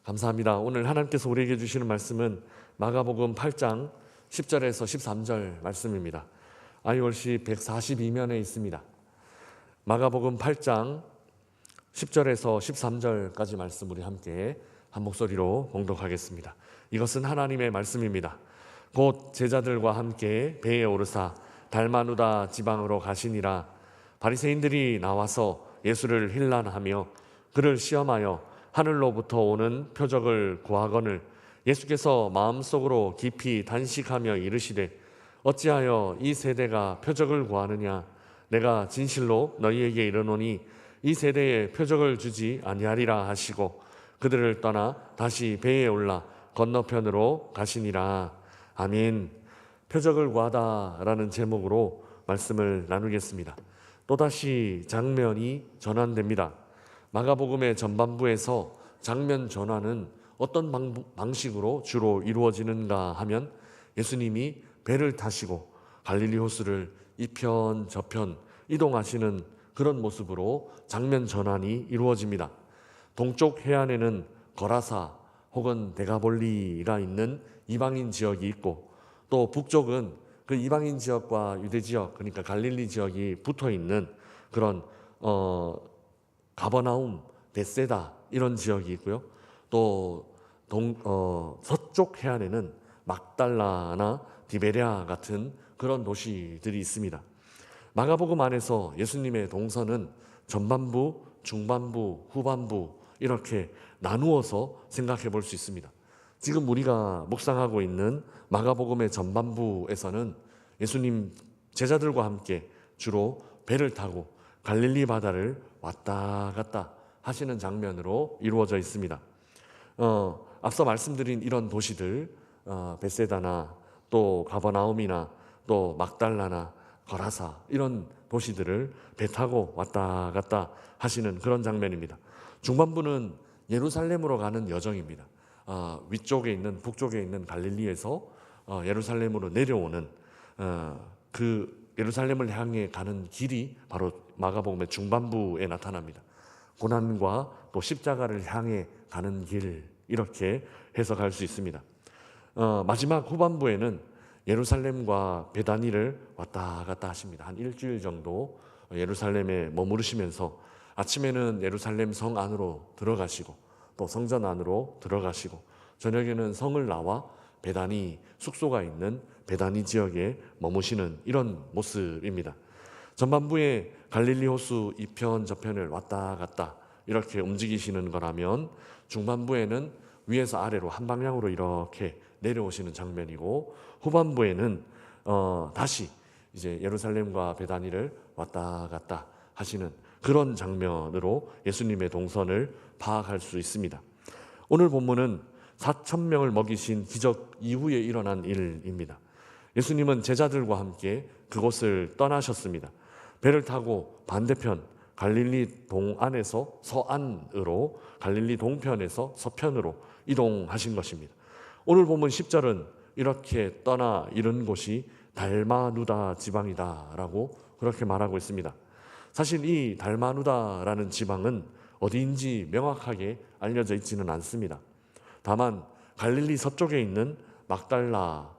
감사합니다. 오늘 하나님께서 우리에게 주시는 말씀은 마가복음 8장 10절에서 13절 말씀입니다. 아이월시 142면에 있습니다. 마가복음 8장 10절에서 13절까지 말씀 우리 함께 한 목소리로 봉독하겠습니다. 이것은 하나님의 말씀입니다. 곧 제자들과 함께 배에 오르사 달마누다 지방으로 가시니라. 바리새인들이 나와서 예수를 힐난하며 그를 시험하여 하늘로부터 오는 표적을 구하거늘 예수께서 마음속으로 깊이 단식하며 이르시되 어찌하여 이 세대가 표적을 구하느냐. 내가 진실로 너희에게 이르노니 이 세대에 표적을 주지 아니하리라 하시고 그들을 떠나 다시 배에 올라 건너편으로 가시니라. 아멘. 표적을 구하다라는 제목으로 말씀을 나누겠습니다. 또다시 장면이 전환됩니다. 마가복음의 전반부에서 장면 전환은 어떤 방식으로 주로 이루어지는가 하면 예수님이 배를 타시고 갈릴리 호수를 이편 저편 이동하시는 그런 모습으로 장면 전환이 이루어집니다. 동쪽 해안에는 거라사 혹은 데가볼리가 있는 이방인 지역이 있고 또 북쪽은 그 이방인 지역과 유대 지역 그러니까 갈릴리 지역이 붙어 있는 그런 가버나움, 벳세다 이런 지역이 있고요. 또 서쪽 해안에는 막달라나 디베랴 같은 그런 도시들이 있습니다. 마가복음 안에서 예수님의 동선은 전반부, 중반부, 후반부 이렇게 나누어서 생각해 볼 수 있습니다. 지금 우리가 묵상하고 있는 마가복음의 전반부에서는 예수님 제자들과 함께 주로 배를 타고 갈릴리 바다를 왔다 갔다 하시는 장면으로 이루어져 있습니다. 앞서 말씀드린 이런 도시들 벳세다나 또 가버나움이나 또 막달라나 거라사 이런 도시들을 배 타고 왔다 갔다 하시는 그런 장면입니다. 중반부는 예루살렘으로 가는 여정입니다. 위쪽에 있는 북쪽에 있는 갈릴리에서 예루살렘으로 내려오는 그 예루살렘을 향해 가는 길이 바로 마가복음의 중반부에 나타납니다. 고난과 또 십자가를 향해 가는 길 이렇게 해석할 수 있습니다. 마지막 후반부에는 예루살렘과 베다니를 왔다 갔다 하십니다. 한 일주일 정도 예루살렘에 머무르시면서 아침에는 예루살렘 성 안으로 들어가시고 또 성전 안으로 들어가시고 저녁에는 성을 나와 베다니 숙소가 있는 베다니 지역에 머무시는 이런 모습입니다. 전반부에 갈릴리 호수 이편 저편을 왔다 갔다 이렇게 움직이시는 거라면 중반부에는 위에서 아래로 한 방향으로 이렇게 내려오시는 장면이고 후반부에는 다시 이제 예루살렘과 베다니를 왔다 갔다 하시는 그런 장면으로 예수님의 동선을 파악할 수 있습니다. 오늘 본문은 4,000명을 먹이신 기적 이후에 일어난 일입니다. 예수님은 제자들과 함께 그곳을 떠나셨습니다. 배를 타고 반대편 갈릴리 동안에서 서안으로 갈릴리 동편에서 서편으로 이동하신 것입니다. 오늘 본문 10절은 이렇게 떠나 이른 곳이 달마누다 지방이다라고 그렇게 말하고 있습니다. 사실 이 달마누다라는 지방은 어디인지 명확하게 알려져 있지는 않습니다. 다만 갈릴리 서쪽에 있는 막달라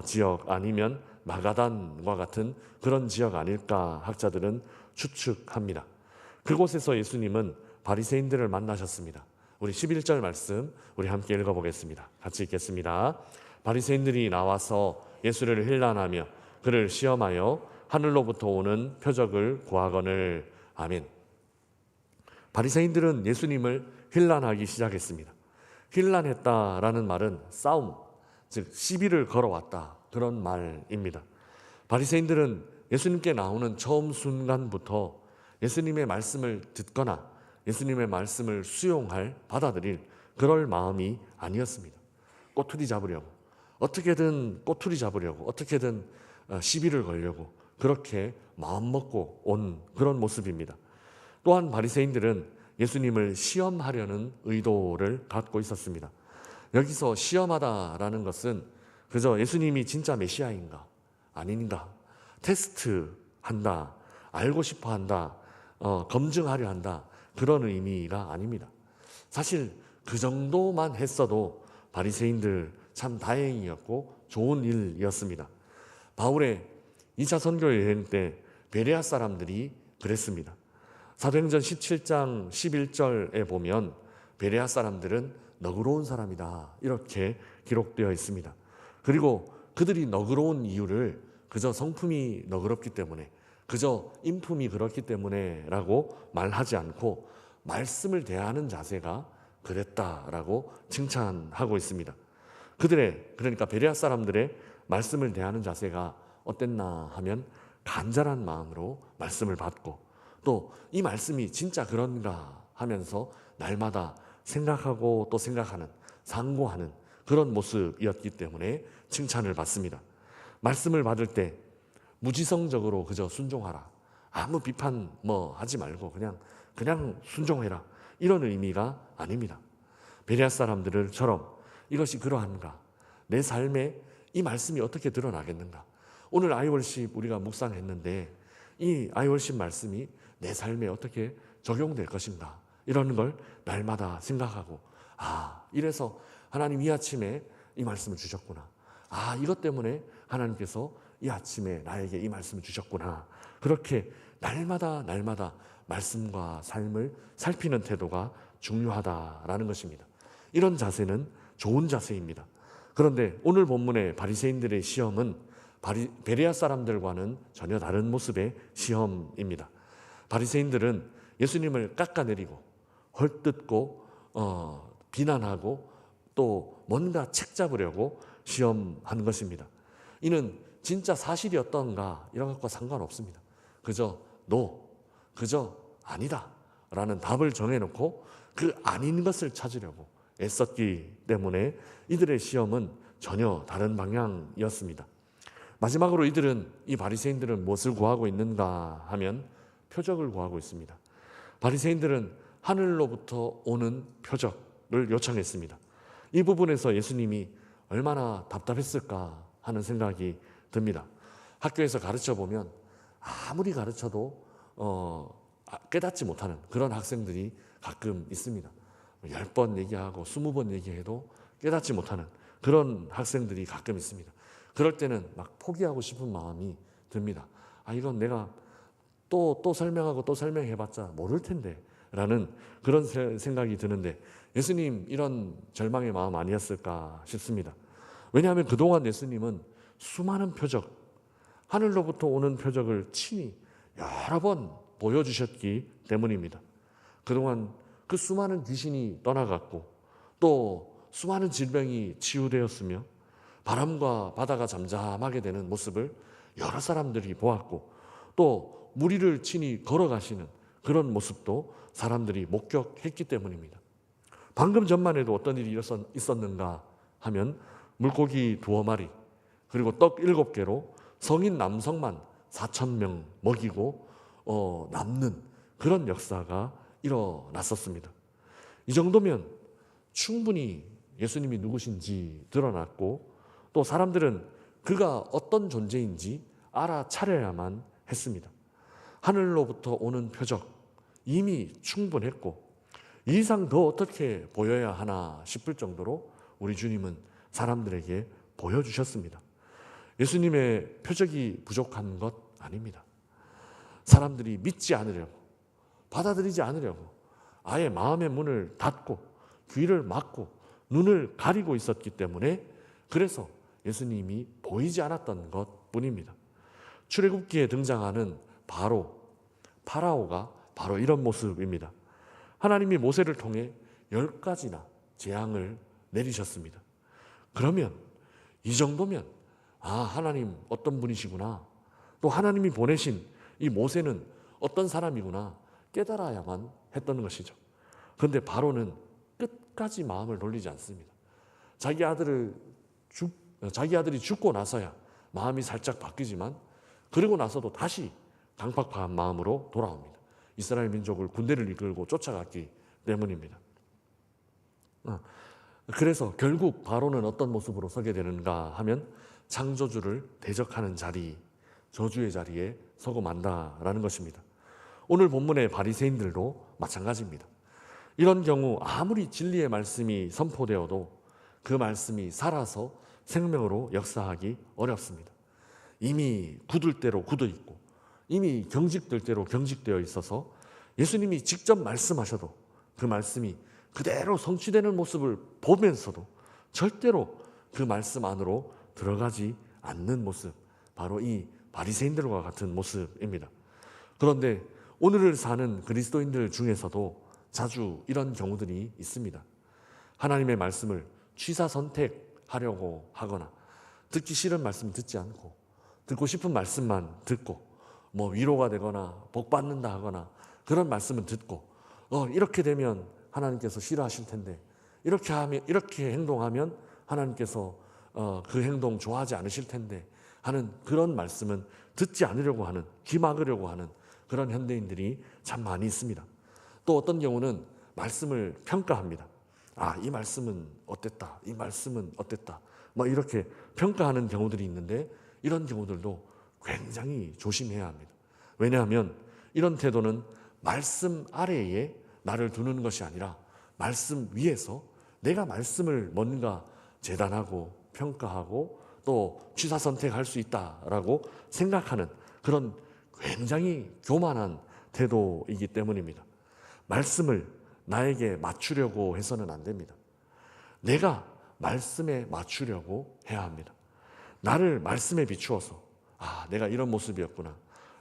지역 아니면 마가단과 같은 그런 지역 아닐까 학자들은 추측합니다. 그곳에서 예수님은 바리새인들을 만나셨습니다. 우리 11절 말씀 우리 함께 읽어보겠습니다. 같이 읽겠습니다. 바리새인들이 나와서 예수를 힐난하며 그를 시험하여 하늘로부터 오는 표적을 구하거늘. 아멘. 바리새인들은 예수님을 힐난하기 시작했습니다. 힐난했다라는 말은 싸움, 즉 시비를 걸어왔다 그런 말입니다. 바리새인들은 예수님께 나오는 처음 순간부터 예수님의 말씀을 듣거나 예수님의 말씀을 수용할 받아들일 그럴 마음이 아니었습니다. 꼬투리 잡으려고 어떻게든 꼬투리 잡으려고 어떻게든 시비를 걸려고 그렇게 마음먹고 온 그런 모습입니다. 또한 바리새인들은 예수님을 시험하려는 의도를 갖고 있었습니다. 여기서 시험하다라는 것은 그저 예수님이 진짜 메시아인가 아닌가 테스트한다, 알고 싶어한다, 검증하려 한다 그런 의미가 아닙니다. 사실 그 정도만 했어도 바리새인들 참 다행이었고 좋은 일이었습니다. 바울의 2차 선교 여행 때 베레아 사람들이 그랬습니다. 사도행전 17장 11절에 보면 베레아 사람들은 너그러운 사람이다 이렇게 기록되어 있습니다. 그리고 그들이 너그러운 이유를 그저 성품이 너그럽기 때문에, 그저 인품이 그렇기 때문에 라고 말하지 않고 말씀을 대하는 자세가 그랬다라고 칭찬하고 있습니다. 그러니까 베레아 사람들의 말씀을 대하는 자세가 어땠나 하면 간절한 마음으로 말씀을 받고, 또 이 말씀이 진짜 그런가 하면서 날마다 생각하고 또 생각하는, 상고하는 그런 모습이었기 때문에 칭찬을 받습니다. 말씀을 받을 때 무지성적으로 그저 순종하라, 아무 비판 하지 말고 그냥 순종해라, 이런 의미가 아닙니다. 베레아 사람들처럼 이것이 그러한가, 내 삶에 이 말씀이 어떻게 드러나겠는가, 오늘 아이월십 우리가 묵상했는데 이 아이월십 말씀이 내 삶에 어떻게 적용될 것인가, 이런 걸 날마다 생각하고, 이래서 하나님 이 아침에 이 말씀을 주셨구나, 이것 때문에 하나님께서 이 아침에 나에게 이 말씀을 주셨구나, 그렇게 날마다 말씀과 삶을 살피는 태도가 중요하다라는 것입니다. 이런 자세는 좋은 자세입니다. 그런데 오늘 본문의 바리새인들의 시험은 베레아 사람들과는 전혀 다른 모습의 시험입니다. 바리새인들은 예수님을 깎아내리고 헐뜯고 비난하고 또 뭔가 책잡으려고 시험하는 것입니다. 이는 진짜 사실이 어떤가 이런 것과 상관없습니다. 그저 아니다 라는 답을 정해놓고 그 아닌 것을 찾으려고 애썼기 때문에 이들의 시험은 전혀 다른 방향이었습니다. 마지막으로 이 바리새인들은 무엇을 구하고 있는가 하면 표적을 구하고 있습니다. 바리새인들은 하늘로부터 오는 표적을 요청했습니다. 이 부분에서 예수님이 얼마나 답답했을까 하는 생각이 듭니다. 학교에서 가르쳐 보면 아무리 가르쳐도 깨닫지 못하는 그런 학생들이 가끔 있습니다. 10번 얘기하고 20번 얘기해도 깨닫지 못하는 그런 학생들이 가끔 있습니다. 그럴 때는 막 포기하고 싶은 마음이 듭니다. 이건 내가 또 설명하고 또 설명해봤자 모를 텐데 라는 그런 생각이 드는데, 예수님 이런 절망의 마음 아니었을까 싶습니다. 왜냐하면 그동안 예수님은 수많은 표적, 하늘로부터 오는 표적을 친히 여러 번 보여주셨기 때문입니다. 그동안 그 수많은 귀신이 떠나갔고 또 수많은 질병이 치유되었으며 바람과 바다가 잠잠하게 되는 모습을 여러 사람들이 보았고, 또 물 위를 친히 걸어가시는 그런 모습도 사람들이 목격했기 때문입니다. 방금 전만 해도 어떤 일이 있었는가 하면 물고기 2마리 그리고 떡 7개로 성인 남성만 4,000명 먹이고 남는 그런 역사가 일어났었습니다. 이 정도면 충분히 예수님이 누구신지 드러났고, 또 사람들은 그가 어떤 존재인지 알아차려야만 했습니다. 하늘로부터 오는 표적 이미 충분했고, 이 이상 더 어떻게 보여야 하나 싶을 정도로 우리 주님은 사람들에게 보여주셨습니다. 예수님의 표적이 부족한 것 아닙니다. 사람들이 믿지 않으려고, 받아들이지 않으려고 아예 마음의 문을 닫고 귀를 막고 눈을 가리고 있었기 때문에, 그래서 예수님이 보이지 않았던 것 뿐입니다. 출애굽기에 등장하는 파라오가 바로 이런 모습입니다. 하나님이 모세를 통해 10가지나 재앙을 내리셨습니다. 그러면 이 정도면 하나님 어떤 분이시구나, 또 하나님이 보내신 이 모세는 어떤 사람이구나 깨달아야만 했던 것이죠. 그런데 바로는 끝까지 마음을 돌리지 않습니다. 자기 아들이 죽고 나서야 마음이 살짝 바뀌지만, 그리고 나서도 다시 강팍한 마음으로 돌아옵니다. 이스라엘 민족을 군대를 이끌고 쫓아갔기 때문입니다. 그래서 결국 바로는 어떤 모습으로 서게 되는가 하면 창조주를 대적하는 자리, 저주의 자리에 서고 만다라는 것입니다. 오늘 본문의 바리새인들도 마찬가지입니다. 이런 경우 아무리 진리의 말씀이 선포되어도 그 말씀이 살아서 생명으로 역사하기 어렵습니다. 이미 굳을 대로 굳어 있고 이미 경직될 대로 경직되어 있어서 예수님이 직접 말씀하셔도 그 말씀이 그대로 성취되는 모습을 보면서도 절대로 그 말씀 안으로 들어가지 않는 모습, 바로 이 바리새인들과 같은 모습입니다. 그런데 오늘을 사는 그리스도인들 중에서도 자주 이런 경우들이 있습니다. 하나님의 말씀을 취사 선택하려고 하거나 듣기 싫은 말씀 듣지 않고 듣고 싶은 말씀만 듣고 위로가 되거나 복 받는다 하거나 그런 말씀은 듣고 이렇게 되면 하나님께서 싫어하실 텐데 이렇게 행동하면 하나님께서 그 행동 좋아하지 않으실 텐데 하는 그런 말씀은 듣지 않으려고 하는, 귀 막으려고 하는 그런 현대인들이 참 많이 있습니다. 또 어떤 경우는 말씀을 평가합니다. 이 말씀은 어땠다, 이 말씀은 어땠다, 이렇게 평가하는 경우들이 있는데 이런 경우들도 굉장히 조심해야 합니다. 왜냐하면 이런 태도는 말씀 아래에 나를 두는 것이 아니라 말씀 위에서 내가 말씀을 뭔가 재단하고 평가하고 또 취사 선택할 수 있다라고 생각하는 그런 굉장히 교만한 태도이기 때문입니다. 말씀을 나에게 맞추려고 해서는 안 됩니다. 내가 말씀에 맞추려고 해야 합니다. 나를 말씀에 비추어서 내가 이런 모습이었구나,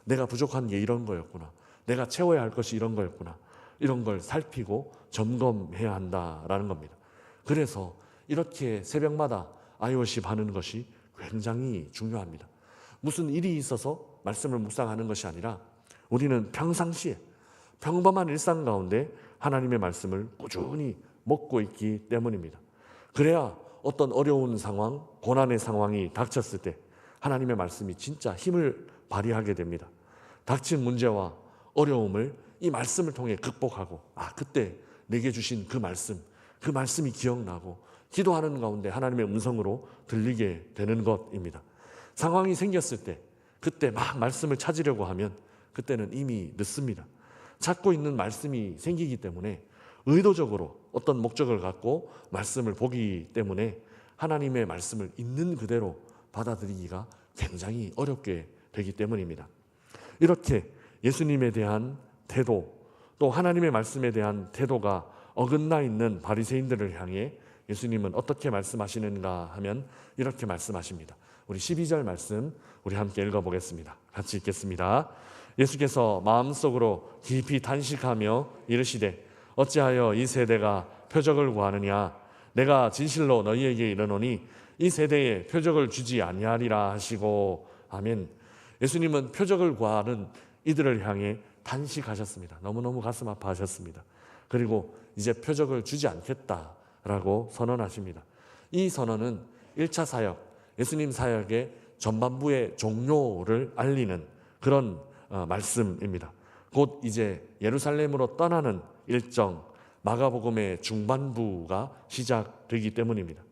내가 부족한 게 이런 거였구나, 내가 채워야 할 것이 이런 거였구나, 이런 걸 살피고 점검해야 한다라는 겁니다. 그래서 이렇게 새벽마다 IOC 하는 것이 굉장히 중요합니다. 무슨 일이 있어서 말씀을 묵상하는 것이 아니라 우리는 평상시에 평범한 일상 가운데 하나님의 말씀을 꾸준히 먹고 있기 때문입니다. 그래야 어떤 어려운 상황, 고난의 상황이 닥쳤을 때 하나님의 말씀이 진짜 힘을 발휘하게 됩니다. 닥친 문제와 어려움을 이 말씀을 통해 극복하고 그때 내게 주신 그 말씀이 기억나고 기도하는 가운데 하나님의 음성으로 들리게 되는 것입니다. 상황이 생겼을 때 그때 막 말씀을 찾으려고 하면 그때는 이미 늦습니다. 찾고 있는 말씀이 생기기 때문에 의도적으로 어떤 목적을 갖고 말씀을 보기 때문에 하나님의 말씀을 있는 그대로 받아들이기가 굉장히 어렵게 되기 때문입니다. 이렇게 예수님에 대한 태도, 또 하나님의 말씀에 대한 태도가 어긋나 있는 바리새인들을 향해 예수님은 어떻게 말씀하시는가 하면 이렇게 말씀하십니다. 우리 12절 말씀 우리 함께 읽어보겠습니다. 같이 읽겠습니다. 예수께서 마음속으로 깊이 탄식하며 이르시되 어찌하여 이 세대가 표적을 구하느냐, 내가 진실로 너희에게 이르노니 이 세대에 표적을 주지 아니하리라 하시고. 아멘. 예수님은 표적을 구하는 이들을 향해 탄식하셨습니다. 너무너무 가슴 아파하셨습니다. 그리고 이제 표적을 주지 않겠다라고 선언하십니다. 이 선언은 1차 사역, 예수님 사역의 전반부의 종료를 알리는 그런 말씀입니다. 곧 이제 예루살렘으로 떠나는 일정, 마가복음의 중반부가 시작되기 때문입니다.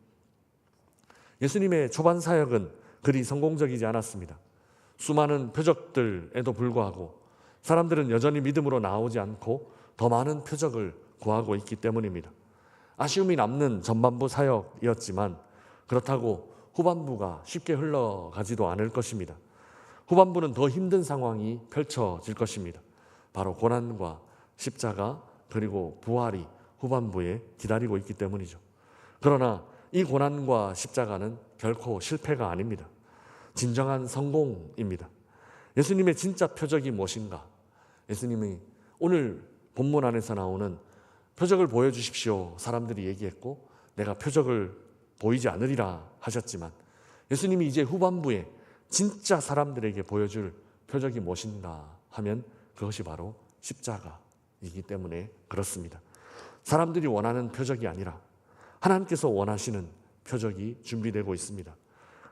예수님의 초반 사역은 그리 성공적이지 않았습니다. 수많은 표적들에도 불구하고 사람들은 여전히 믿음으로 나오지 않고 더 많은 표적을 구하고 있기 때문입니다. 아쉬움이 남는 전반부 사역이었지만 그렇다고 후반부가 쉽게 흘러가지도 않을 것입니다. 후반부는 더 힘든 상황이 펼쳐질 것입니다. 바로 고난과 십자가 그리고 부활이 후반부에 기다리고 있기 때문이죠. 그러나 이 고난과 십자가는 결코 실패가 아닙니다. 진정한 성공입니다. 예수님의 진짜 표적이 무엇인가? 예수님이 오늘 본문 안에서 나오는 표적을 보여주십시오 사람들이 얘기했고 내가 표적을 보이지 않으리라 하셨지만 예수님이 이제 후반부에 진짜 사람들에게 보여줄 표적이 무엇인가 하면 그것이 바로 십자가이기 때문에 그렇습니다. 사람들이 원하는 표적이 아니라 하나님께서 원하시는 표적이 준비되고 있습니다.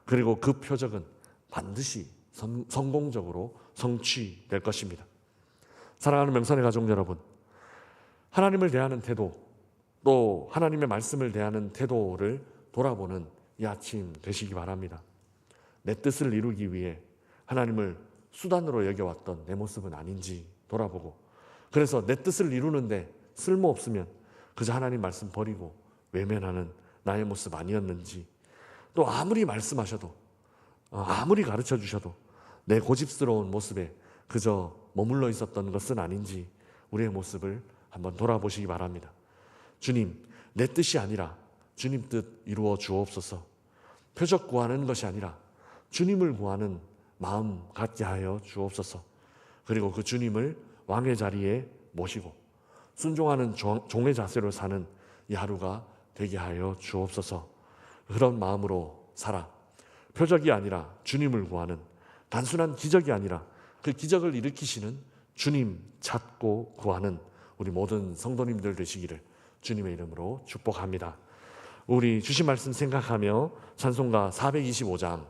그리고 그 표적은 반드시 성공적으로 성취될 것입니다. 사랑하는 명선의 가족 여러분, 하나님을 대하는 태도, 또 하나님의 말씀을 대하는 태도를 돌아보는 이 아침 되시기 바랍니다. 내 뜻을 이루기 위해 하나님을 수단으로 여겨왔던 내 모습은 아닌지 돌아보고, 그래서 내 뜻을 이루는데 쓸모없으면 그저 하나님 말씀 버리고 외면하는 나의 모습 아니었는지, 또 아무리 말씀하셔도 아무리 가르쳐 주셔도 내 고집스러운 모습에 그저 머물러 있었던 것은 아닌지 우리의 모습을 한번 돌아보시기 바랍니다. 주님, 내 뜻이 아니라 주님 뜻 이루어 주옵소서. 표적 구하는 것이 아니라 주님을 구하는 마음 갖게 하여 주옵소서. 그리고 그 주님을 왕의 자리에 모시고 순종하는 종의 자세로 사는 이 하루가 되게 하여 주옵소서. 그런 마음으로 살아 표적이 아니라 주님을 구하는, 단순한 기적이 아니라 그 기적을 일으키시는 주님 찾고 구하는 우리 모든 성도님들 되시기를 주님의 이름으로 축복합니다. 우리 주신 말씀 생각하며 찬송가 425장